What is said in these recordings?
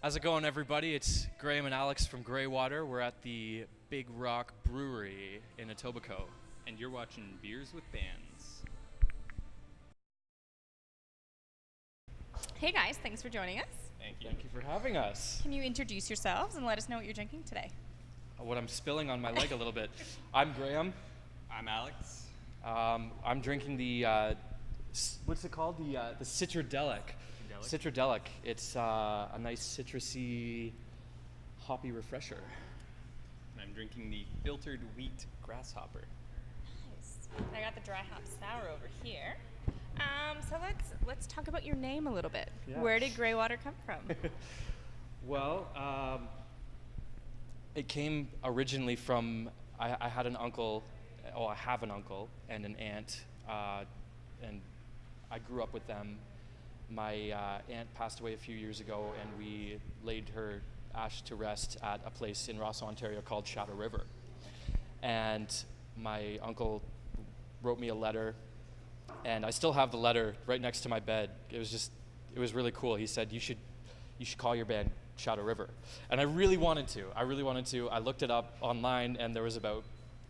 How's it going, everybody? It's Graham and Alex from Graywater. We're at the Big Rock Brewery in Etobicoke. And you're watching Beers with Bands. Hey guys, thanks for joining us. Thank you. Thank you for having us. Can you introduce yourselves and let us know what you're drinking today? What I'm spilling on my leg a little bit. I'm Graham. I'm Alex. I'm drinking the, what's it called? The Citradelic. Citradelic. It's a nice citrusy, hoppy refresher. And I'm drinking the filtered wheat grasshopper. Nice. I got the dry hop sour over here. So let's talk about your name a little bit. Yeah. Where did Graywater come from? Well, it came originally from, I had an uncle, I have an uncle and an aunt, and I grew up with them. My aunt passed away a few years ago, and we laid her ash to rest at a place in Ross, Ontario called Shadow River. And my uncle wrote me a letter, and I still have the letter right next to my bed. It was really cool. He said, you should call your band Shadow River. And I really wanted to. I looked it up online, and there was about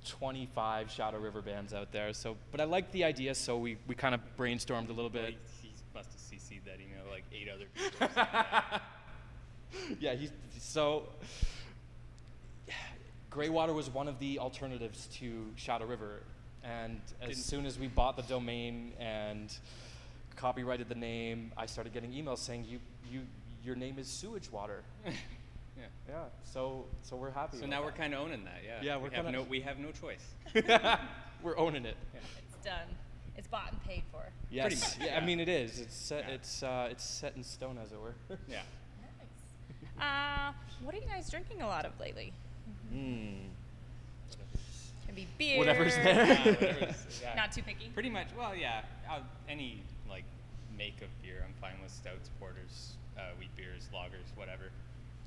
25 Shadow River bands out there. But I liked the idea, so we kind of brainstormed a little bit. He must have CC'd that email like 8 other people. Or something. Yeah, Graywater was one of the alternatives to Shadow River. And as soon as we bought the domain and copyrighted the name, I started getting emails saying your name is sewage water. Yeah. So we're happy. So now we're kind of owning that. Yeah. Yeah, we have no choice. we're owning it. Yeah. It's done. It's bought and paid for. Yes. Pretty much, Yeah, yeah. I mean it is. It's set. Yeah. It's set in stone, as it were. Yeah. Nice. What are you guys drinking a lot of lately? Maybe beer. Whatever's there. Yeah. Not too picky. Pretty much. Well, yeah. Any like make of beer, I'm fine with stouts, porters, wheat beers, lagers, whatever.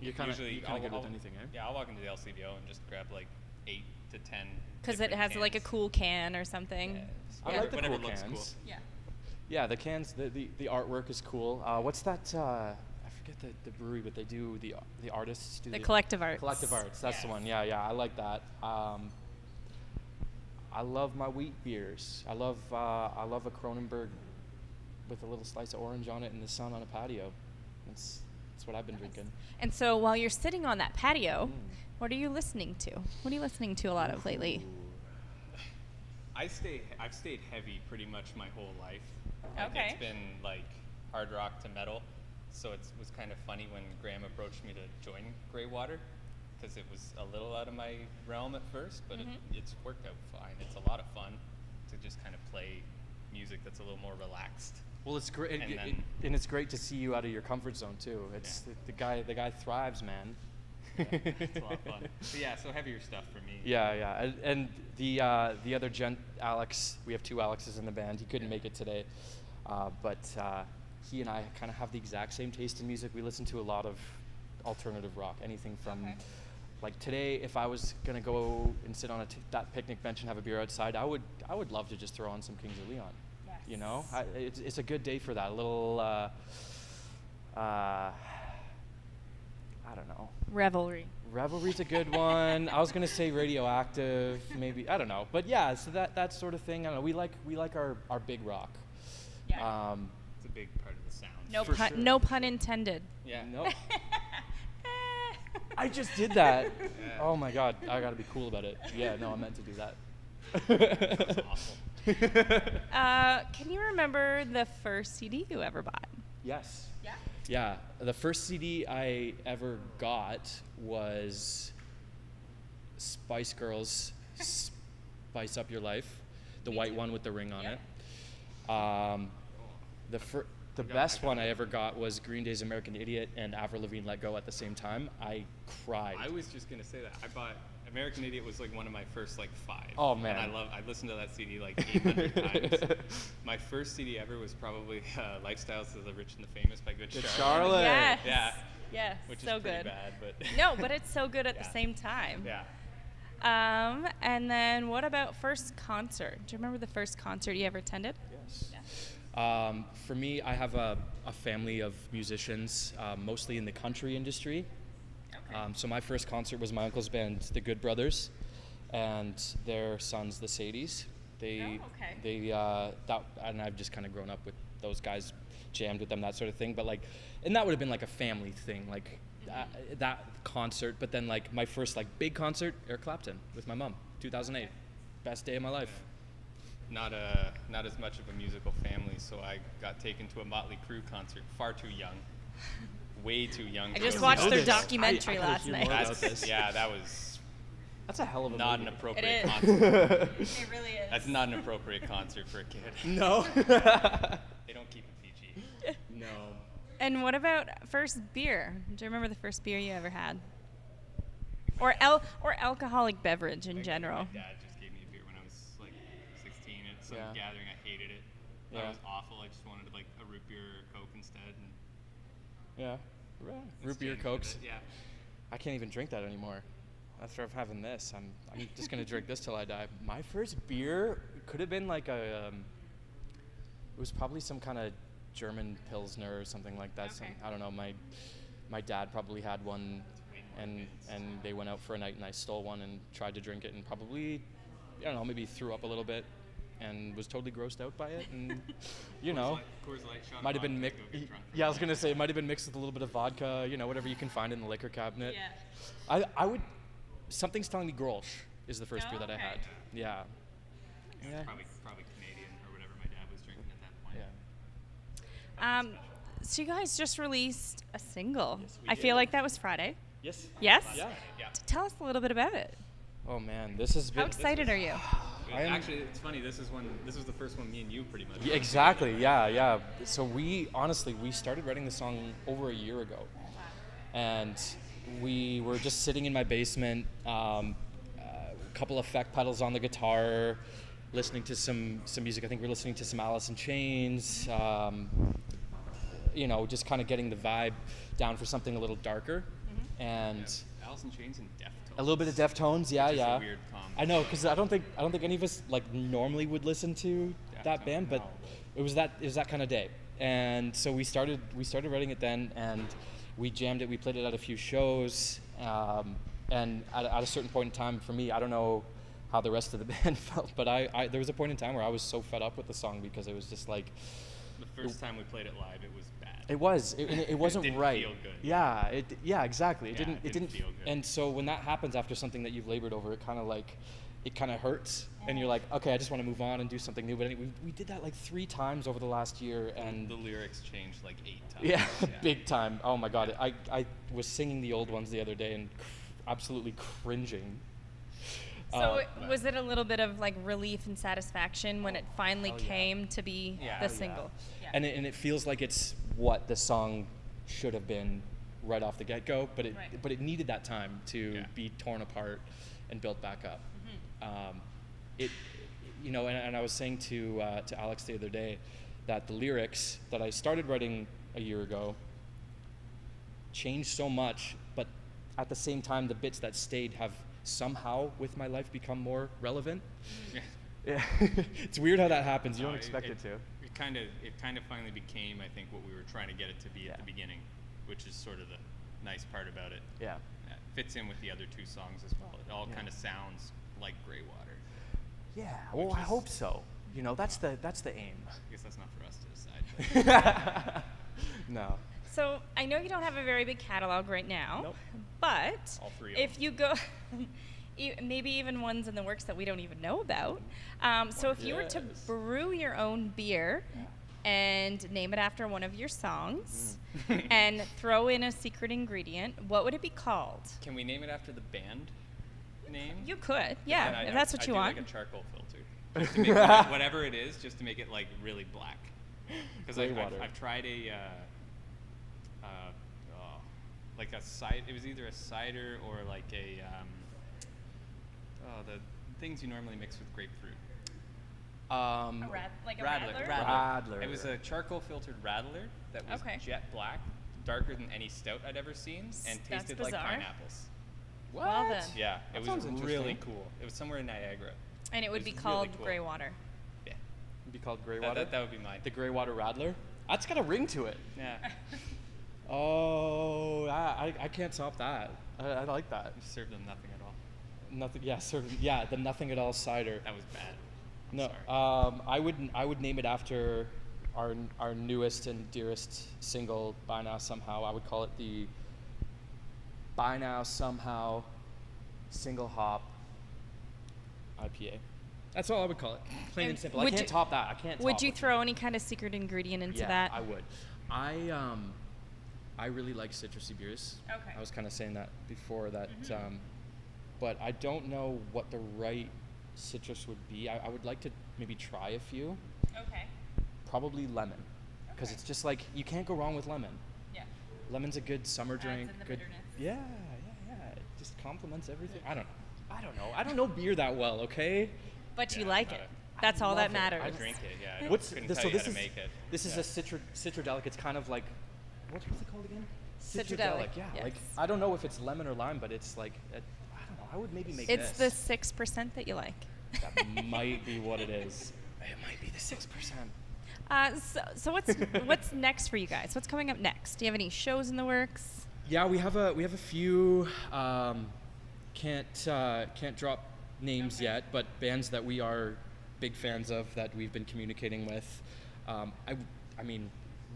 You're kind of Usually good with I'll- anything, eh? Yeah, I'll walk into the LCBO and just grab like 8 to 10. Because it different has like a cans. cool can or something. Yeah, I like the whatever cool looks cans. cool. Yeah. Yeah, the cans, the artwork is cool. What's that? I forget the brewery, but they do the artists do The Collective Arts. Collective Arts. That's the Yes. one. Yeah, I like that. I love my wheat beers. I love a Kronenberg with a little slice of orange on it in the sun on a patio. That's what I've been drinking. And so while you're sitting on that patio, what are you listening to? What are you listening to a lot of lately? I've stayed heavy pretty much my whole life. Like, Okay. It's been like hard rock to metal. So it was kind of funny when Graham approached me to join Graywater, because it was a little out of my realm at first, but it's worked out fine. It's a lot of fun to just kind of play music that's a little more relaxed. Well, it's great, And then- and it's great to see you out of your comfort zone too. It's Yeah. the guy thrives, man. Yeah, it's a lot of fun. So yeah, so heavier stuff for me. Yeah. And the other gent, Alex, we have two Alexes in the band. He couldn't make it today, but he and I kind of have the exact same taste in music. We listen to a lot of alternative rock, anything from, like today, if I was gonna go and sit on that picnic bench and have a beer outside, I would love to just throw on some Kings of Leon. Yes. You know, it's a good day for that. A little, I don't know. Revelry. Revelry's a good one. I was gonna say Radioactive, maybe. I don't know, but yeah. So that sort of thing. I don't know. We like our big rock. Yeah. It's a big part of the sound. No for pun. sure. No pun intended. Yeah. No, I just did that. Yeah. Oh my God, I gotta be cool about it. Yeah, no, I meant to do that. That's awful. Can you remember the first CD you ever bought? Yes. Yeah. Yeah, the first CD I ever got was Spice Girls' "Spice Up Your Life," the Me white too. one with the ring on Yep. it. The best one I ever got was Green Day's "American Idiot" and Avril Lavigne "Let Go" at the same time. I cried. I was just gonna say that. I bought American Idiot was like one of my first like 5. Oh, man. And I listened to that CD like 800 times. My first CD ever was probably Lifestyles of the Rich and the Famous by Good Good Charlotte. Charlotte. Yes. Yeah. Yes. Which so is pretty good. bad, but No, but it's so good at the Yeah. same time. yeah. And then what about first concert? Do you remember the first concert you ever attended? Yes. Yeah. For me, I have a family of musicians, mostly in the country industry. Okay. So my first concert was my uncle's band, the Good Brothers, and their sons, the Sadies. And I've just kind of grown up with those guys, jammed with them, that sort of thing. But and that would have been like a family thing, that concert. But then my first big concert, Eric Clapton with my mom, 2008, best day of my life. Not as much of a musical family, so I got taken to a Motley Crue concert far too young. Way too young. I to just go watched see their this. documentary I gotta last hear night. more about this. That was That's a hell of a not an movie. appropriate It is. concert. It really is. That's not an appropriate concert for a kid. No. They don't keep it PG. No. And what about first beer? Do you remember the first beer you ever had? Or alcoholic beverage in My general? dad just gave me a beer when I was 16 at some Yeah. gathering. I hated it. Yeah. It was awful. I just wanted a root beer or Coke instead. And Yeah. Root beer, exchanged Cokes. with it. Yeah. I can't even drink that anymore. After having this, I'm just gonna drink this till I die. My first beer could have been it was probably some kind of German Pilsner or something like that. Okay. I don't know. My dad probably had one, and they went out for a night, and I stole one and tried to drink it, and probably, I don't know, maybe threw up a little bit, and was totally grossed out by it, and Coors Light shot of might have been vodka, mixed. go get drunk. Yeah, I was gonna say it might have been mixed with a little bit of vodka, whatever you can find in the liquor cabinet. Yeah. I would. Something's telling me Grolsch is the first Oh, beer that I okay. had. Yeah. Yeah. Probably Canadian or whatever my dad was drinking at that point. Yeah. So you guys just released a single. Yes, we I feel did. like that was Friday. Yes. Yes? Yeah. Yeah. Tell us a little bit about it. Oh man, this has been. How excited are you? Actually, it's funny. This was the first one me and you pretty much. Yeah, exactly. Yeah. So we started writing the song over a year ago, and we were just sitting in my basement, a couple effect pedals on the guitar, listening to some music. I think we were listening to some Alice in Chains. Just kind of getting the vibe down for something a little darker, and Alice in Chains and Deftones. a little bit of Deftones. Yeah, Which is yeah. a weird combo. I know, because I don't think any of us normally would listen to that Deftones, band, but no. it was that kind of day, and so we started writing it then, and we jammed it. We played it at a few shows, and at a certain point in time, for me, I don't know how the rest of the band felt, but I there was a point in time where I was so fed up with the song because it was just The first time we played it live, it was bad. it wasn't didn't right. feel good. Yeah, exactly. It Yeah, didn't feel good. And so when that happens after something that you've labored over, it kind of hurts, and you're like, okay, I just want to move on and do something new. But anyway, we did that 3 times over the last year, and the lyrics changed 8 times. yeah, big time. Oh my God, I was singing the old ones the other day and absolutely cringing. So was it a little bit of relief and satisfaction when it finally hell yeah. came to be Yeah. the Hell single? Yeah. And it feels like it's what the song should have been right off the get-go, but it needed that time to be torn apart and built back up. And I was saying to Alex the other day that the lyrics that I started writing a year ago changed so much, but at the same time, the bits that stayed have somehow, with my life, become more relevant. Yeah, it's weird how that happens. You don't expect it to. It kind of finally became, I think, what we were trying to get it to be at the beginning, which is sort of the nice part about it. Yeah. It fits in with the other 2 songs as well. It all kind of sounds like Graywater. Yeah. Well, I hope so. That's the aim. I guess that's not for us to decide. No. So I know you don't have a very big catalog right now, Nope. but All 3 of if you go, maybe even ones in the works that we don't even know about. So if you were to Yes. brew your own beer and name it after one of your songs and throw in a secret ingredient, what would it be called? Can we name it after the band name? You could, And yeah, if that's what I you do want. like a charcoal filter. Just to make whatever it is, just to make it really black. Because Graywater. I've tried a cider. It was either a cider or the things you normally mix with grapefruit. Like a Radler. Radler. It was a charcoal filtered radler that was Okay. jet black, darker than any stout I'd ever seen, and That's tasted like bizarre. pineapples. What? Well then. Yeah, That it sounds was really interesting. cool. It was somewhere in Niagara. And it would It be was called really cool. Graywater. Yeah. It'd be called Graywater. That would be mine. The Graywater Radler. That's got a ring to it. Yeah. Oh, I can't top that. I like that. You served them nothing at all. Nothing. Yeah, sort of. Yeah, the nothing at all cider. That was bad. I'm No, sorry. I would name it after our newest and dearest single, By Now Somehow. I would call it the By Now Somehow single hop IPA. That's all I would call it. Plain and simple. I Would can't you- top that. I can't. Would top you it. throw any kind of secret ingredient into Yeah, that? I would. I really like citrusy beers. Okay. I was kind of saying that before that, but I don't know what the right citrus would be. I would like to maybe try a few. Okay. Probably lemon, because Okay. it's just like you can't go wrong with lemon. Yeah. Lemon's a good summer Adds drink. in the Good. bitterness. Yeah. It just complements everything. I don't know. I don't know beer that well. Okay. But you Yeah, like but it. That's all that love it. matters. I drink it. Yeah. I What's couldn't this? tell So you this how is to make it. this is Yeah. a citrodelic. It's kind of like what's it called again? Citrodelic, Yeah. yes. Like I don't know if it's lemon or lime, but it's like I don't know. I would maybe make It's the this. 6% that you like. That might be what it is. It might be the 6%. So what's next for you guys? What's coming up next? Do you have any shows in the works? Yeah, we have a few. Can't drop names yet, but bands that we are big fans of that we've been communicating with. I mean,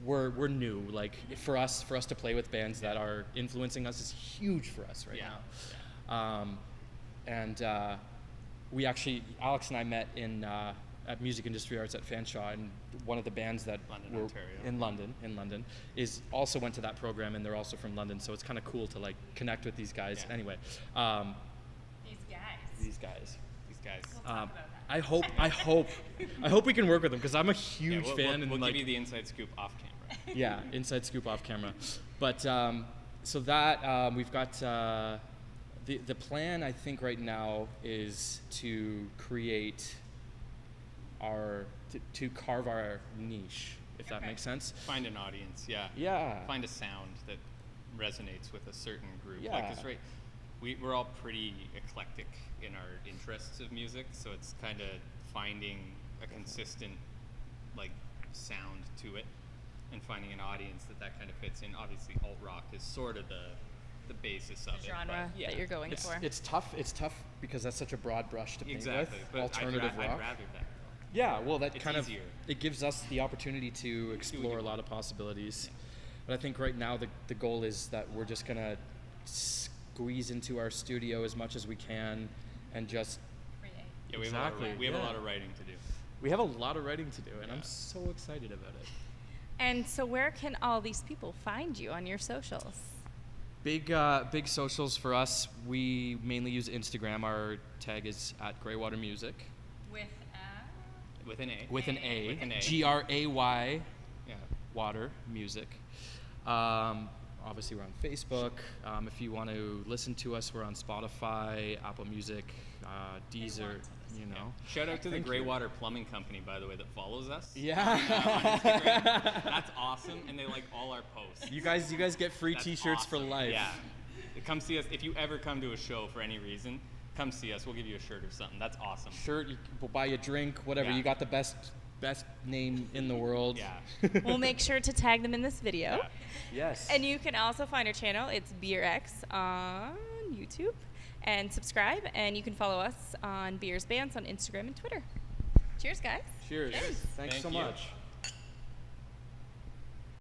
we're new. Like for us to play with bands that are influencing us is huge for us right now. And we actually, Alex and I met at Music Industry Arts at Fanshawe, and one of the bands that London, were Ontario. in London is also went to that program, and they're also from London, so it's kind of cool to like connect with these guys. Yeah. Anyway, These guys. these guys. These guys. I hope we can work with them because I'm a huge we'll, fan. We'll and like, give you the inside scoop off camera. yeah, inside scoop off camera. But so that we've got the plan. I think right now is to create to carve our niche, if that makes sense. Find an audience. Yeah. Yeah. Find a sound that resonates with a certain group. Yeah. Like, 'cause we're all pretty eclectic in our interests of music, so it's kind of finding a consistent like sound to it and finding an audience that kind of fits in. Obviously, alt rock is sort of the basis of it. Genre but yeah. that you're going It's, for. it's tough. It's tough because that's such a broad brush to paint Exactly. with. But Alternative I'd rock. rather that. Yeah, well, that It's kind easier. of it gives us the opportunity to explore a lot of possibilities. But I think right now the goal is that we're just gonna squeeze into our studio as much as we can, and just Yeah, we Exactly, have a yeah. lot of writing to do. we have a lot of writing to do, and I'm Yeah. so excited about it. And so where can all these people find you on your socials? Big socials for us. We mainly use Instagram. Our tag is at Graywater Music With an A. with an A. With an A. Gray Yeah. Water Music. Obviously, we're on Facebook. If you want to listen to us, we're on Spotify, Apple Music, Deezer. You know. Shout out to the Thank you. Graywater Plumbing Company, by the way, that follows us. Yeah. On Instagram. That's awesome, and they like all our posts. you guys get free That's T-shirts for awesome. life. Yeah. Come see us. If you ever come to a show for any reason, come see us. We'll give you a shirt or something. That's awesome. Shirt. We'll buy you a drink. Whatever. Yeah. You got the best name in the world. Yeah. We'll make sure to tag them in this video. Yeah. Yes. And you can also find our channel. It's BeerX on YouTube. And subscribe. And you can follow us on Beers Bands on Instagram and Twitter. Cheers, guys. Cheers. Cheers. Thanks Thank so you. much.